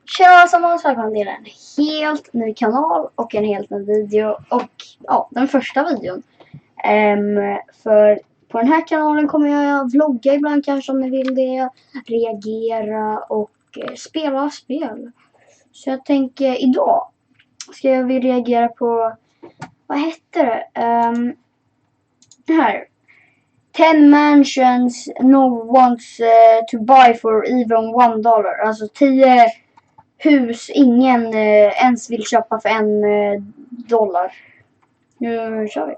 Tja, som vanligt välkommen till en helt ny kanal och en helt ny video. Och ja, den första videon. För på den här kanalen kommer jag vlogga ibland kanske om ni vill det. Reagera och spela spel. Så jag tänker idag ska jag vill reagera på, vad hette det? Här. 10 mansions no wants to buy for even $1. Alltså 10 hus ingen ens vill köpa för $1. Nu kör vi.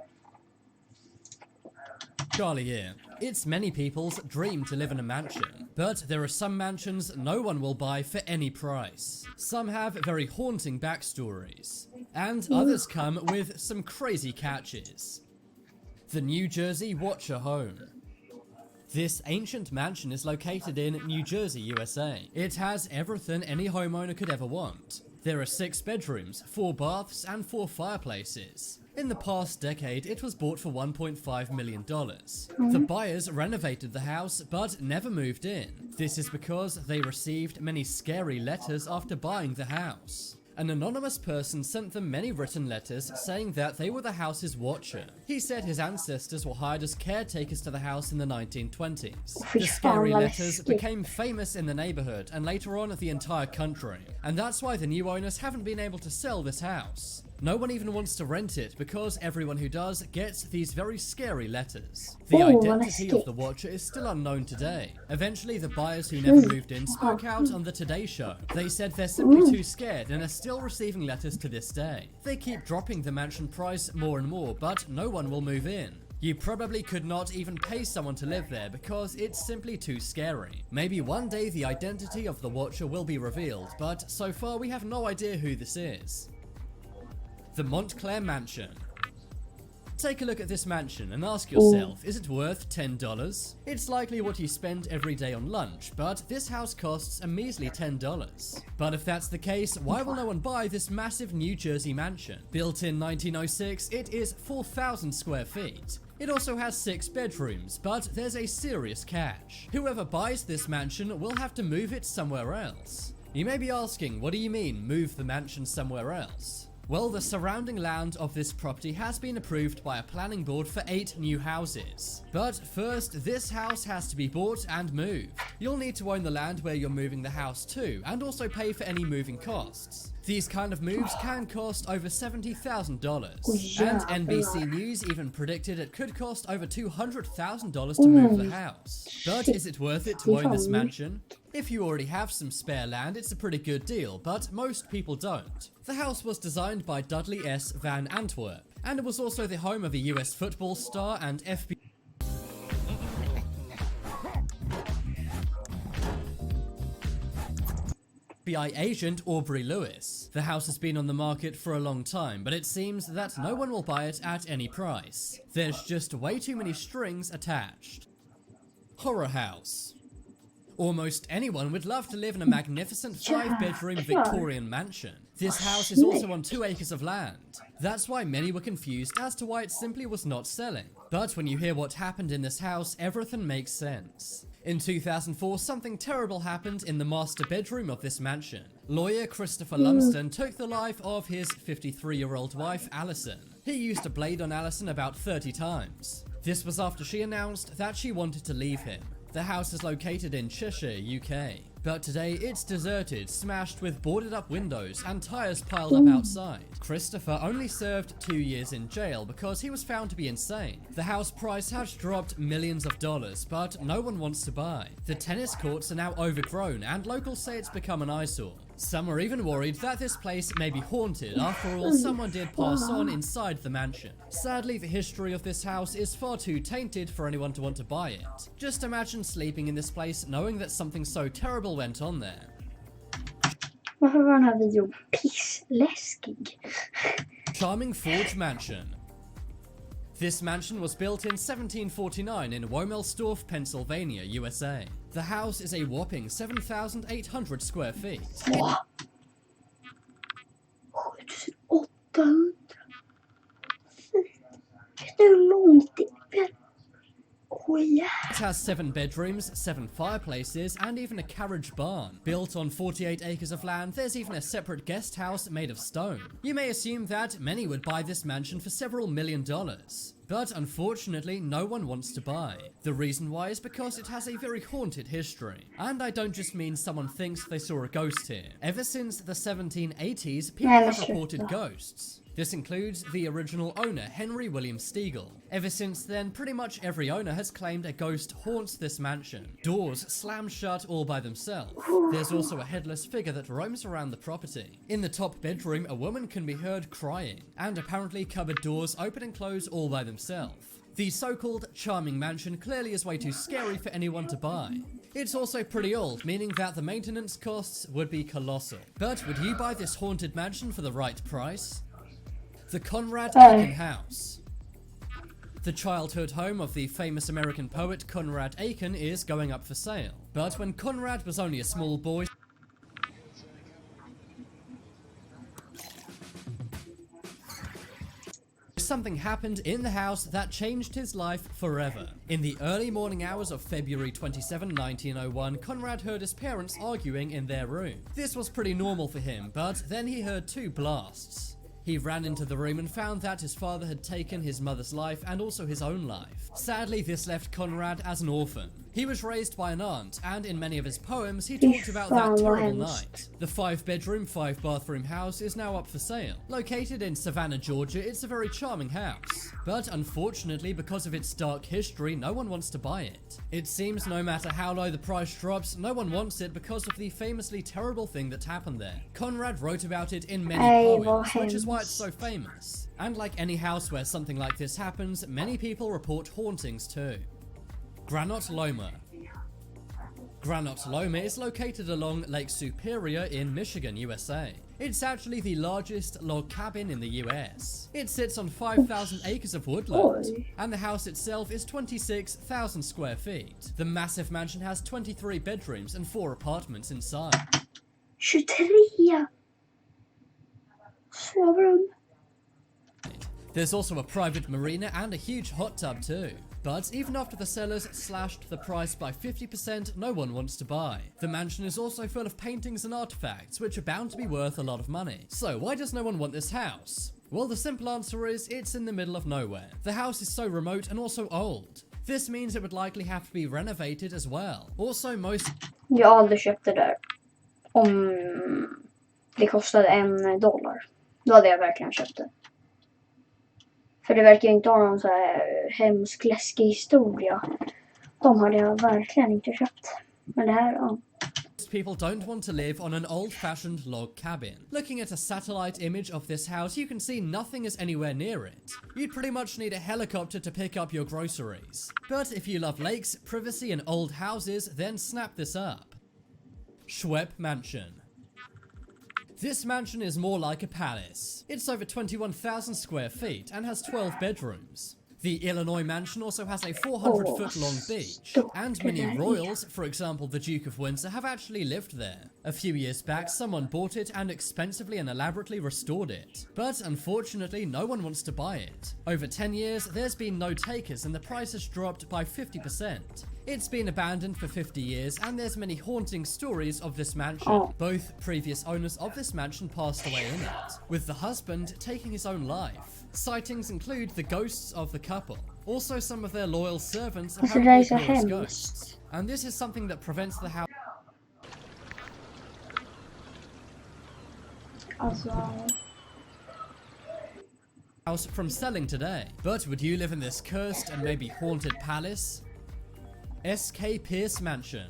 Charlie here. It's many people's dream to live in a mansion, but there are some mansions no one will buy for any price. Some have very haunting backstories, and others come with some crazy catches. The New Jersey Watcher Home. This ancient mansion is located in New Jersey, USA. It has everything any homeowner could ever want. There are 6 bedrooms, 4 baths, and 4 fireplaces. In the past decade, it was bought for $1.5 million. The buyers renovated the house, but never moved in. This is because they received many scary letters after buying the house. An anonymous person sent them many written letters saying that they were the house's watcher. He said his ancestors were hired as caretakers to the house in the 1920s. The scary letters became famous in the neighborhood and later on the entire country. And that's why the new owners haven't been able to sell this house. No one even wants to rent it because everyone who does gets these very scary letters. The identity of the watcher is still unknown today. Eventually, the buyers who never moved in spoke out on the Today Show. They said they're simply too scared and are still receiving letters to this day. They keep dropping the mansion price more and more, but no one will move in. You probably could not even pay someone to live there because it's simply too scary. Maybe one day the identity of the watcher will be revealed, but so far we have no idea who this is. The Montclair Mansion. Take a look at this mansion and ask yourself, is it worth $10? It's likely what you spend every day on lunch, but this house costs a measly $10. But if that's the case, why will no one buy this massive New Jersey mansion? Built in 1906, it is 4,000 square feet. It also has 6 bedrooms, but there's a serious catch. Whoever buys this mansion will have to move it somewhere else. You may be asking, what do you mean, move the mansion somewhere else? Well, the surrounding land of this property has been approved by a planning board for 8 new houses. But first, this house has to be bought and moved. You'll need to own the land where you're moving the house to, and also pay for any moving costs. These kind of moves can cost over $70,000. And NBC News even predicted it could cost over $200,000 to move the house. But is it worth it to own this mansion? If you already have some spare land, it's a pretty good deal, but most people don't. The house was designed by Dudley S. Van Antwerp, and it was also the home of a US football star and FBI agent Aubrey Lewis. The house has been on the market for a long time, but it seems that no one will buy it at any price. There's just way too many strings attached. Horror House. Almost anyone would love to live in a magnificent 5-bedroom Victorian mansion. This house is also on 2 acres of land. That's why many were confused as to why it simply was not selling. But when you hear what happened in this house, everything makes sense. In 2004, something terrible happened in the master bedroom of this mansion. Lawyer Christopher Lumsden took the life of his 53-year-old wife, Alison. He used a blade on Alison about 30 times. This was after she announced that she wanted to leave him. The house is located in Cheshire, UK. But today it's deserted, smashed with boarded up windows and tires piled up outside. Christopher only served 2 years in jail because he was found to be insane. The house price has dropped millions of dollars, but no one wants to buy. The tennis courts are now overgrown and locals say it's become an eyesore. Some are even worried that this place may be haunted. After all, someone did pass on inside the mansion. Sadly, the history of this house is far too tainted for anyone to want to buy it. Just imagine sleeping in this place knowing that something so terrible went on there. Varför var den här videon pissläskig? Charming Forge Mansion. This mansion was built in 1749 in Womelsdorf, Pennsylvania, USA. The house is a whopping 7,800 square feet. 7,800. Vet du hur långt det är? Oh yeah. It has 7 bedrooms, 7 fireplaces, and even a carriage barn. Built on 48 acres of land, there's even a separate guest house made of stone. You may assume that many would buy this mansion for several $1,000,000. But unfortunately, no one wants to buy. The reason why is because it has a very haunted history. And I don't just mean someone thinks they saw a ghost here. Ever since the 1780s, people have reported ghosts. This includes the original owner, Henry William Stegall. Ever since then, pretty much every owner has claimed a ghost haunts this mansion. Doors slam shut all by themselves. There's also a headless figure that roams around the property. In the top bedroom, a woman can be heard crying, and apparently cupboard doors open and close all by themselves. The so-called charming mansion clearly is way too scary for anyone to buy. It's also pretty old, meaning that the maintenance costs would be colossal. But would you buy this haunted mansion for the right price? The Conrad Aiken House. The childhood home of the famous American poet Conrad Aiken is going up for sale. But when Conrad was only a small boy, something happened in the house that changed his life forever. In the early morning hours of February 27, 1901, Conrad heard his parents arguing in their room. This was pretty normal for him, but then he heard 2 blasts. He ran into the room and found that his father had taken his mother's life and also his own life. Sadly, this left Conrad as an orphan. He was raised by an aunt, and in many of his poems, he talked about that terrible night. The 5-bedroom, 5-bathroom house is now up for sale. Located in Savannah, Georgia, it's a very charming house. But unfortunately, because of its dark history, no one wants to buy it. It seems no matter how low the price drops, no one wants it because of the famously terrible thing that happened there. Conrad wrote about it in many poems, which is why it's so famous. And like any house where something like this happens, many people report hauntings too. Granite Loma. Granite Loma is located along Lake Superior in Michigan, USA. It's actually the largest log cabin in the US. It sits on 5,000 acres of woodland, and the house itself is 26,000 square feet. The massive mansion has 23 bedrooms and 4 apartments inside. 23 sovrum. There's also a private marina and a huge hot tub too. But even after the sellers slashed the price by 50%, no one wants to buy. The mansion is also full of paintings and artifacts, which are bound to be worth a lot of money. So why does no one want this house? Well, the simple answer is it's in the middle of nowhere. The house is so remote and also old. This means it would likely have to be renovated as well. Also, most... Jag har aldrig köpt det där. Om det kostade $1. Då hade jag verkligen köpt det. För det verkar inte ha någon så här hemsk, läskig historia. De hade jag verkligen inte köpt. Men det här, ja. People don't want to live on an old-fashioned log cabin. Looking at a satellite image of this house, you can see nothing is anywhere near it. You'd pretty much need a helicopter to pick up your groceries. But if you love lakes, privacy and old houses, then snap this up. Schwepp Mansion. This mansion is more like a palace. It's over 21,000 square feet and has 12 bedrooms. The Illinois mansion also has a 400-foot long beach, and many royals, for example the Duke of Windsor, have actually lived there. A few years back, someone bought it and expensively and elaborately restored it. But unfortunately, no one wants to buy it. Over 10 years, there's been no takers and the price has dropped by 50%. It's been abandoned for 50 years, and there's many haunting stories of this mansion. Both previous owners of this mansion passed away in it, with the husband taking his own life. Sightings include the ghosts of the couple. Also, some of their loyal servants apparently appear as ghosts. And this is something that prevents the house from selling today. But would you live in this cursed and maybe haunted palace? S.K. Pierce Mansion.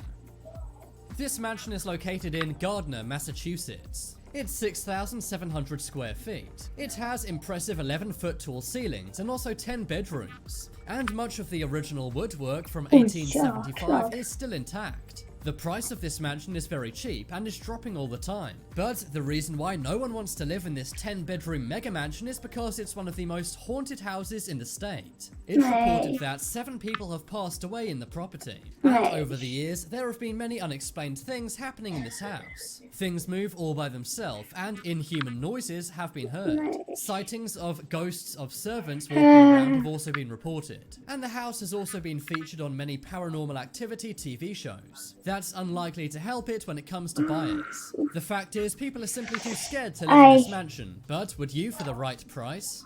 This mansion is located in Gardner, Massachusetts. It's 6,700 square feet. It has impressive 11-foot tall ceilings and also 10 bedrooms. And much of the original woodwork from 1875 is still intact. The price of this mansion is very cheap and is dropping all the time. But the reason why no one wants to live in this 10-bedroom mega mansion is because it's one of the most haunted houses in the state. It's reported that 7 people have passed away in the property. And over the years, there have been many unexplained things happening in this house. Things move all by themselves, and inhuman noises have been heard. Sightings of ghosts of servants walking around have also been reported. And the house has also been featured on many paranormal activity TV shows. That's unlikely to help it when it comes to buyers. The fact is, people are simply too scared to live in this mansion. But would you for the right price?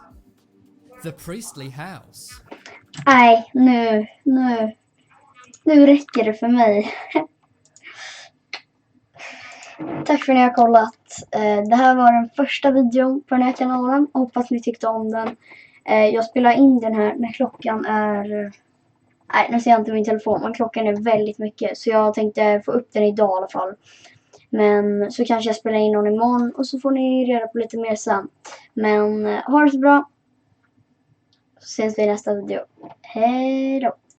The Priestly House. Nej, nu räcker det för mig. Tack för att ni har kollat. Det här var den första videon på den här kanalen. Hoppas ni tyckte om den. Jag spelar in den här när klockan är... Nej, nu ser jag inte min telefon, men klockan är väldigt mycket. Så jag tänkte få upp den idag i alla fall. Men så kanske jag spelar in någon imorgon och så får ni reda på lite mer sen. Men ha det så bra. Så ses vi i nästa video. Hej då!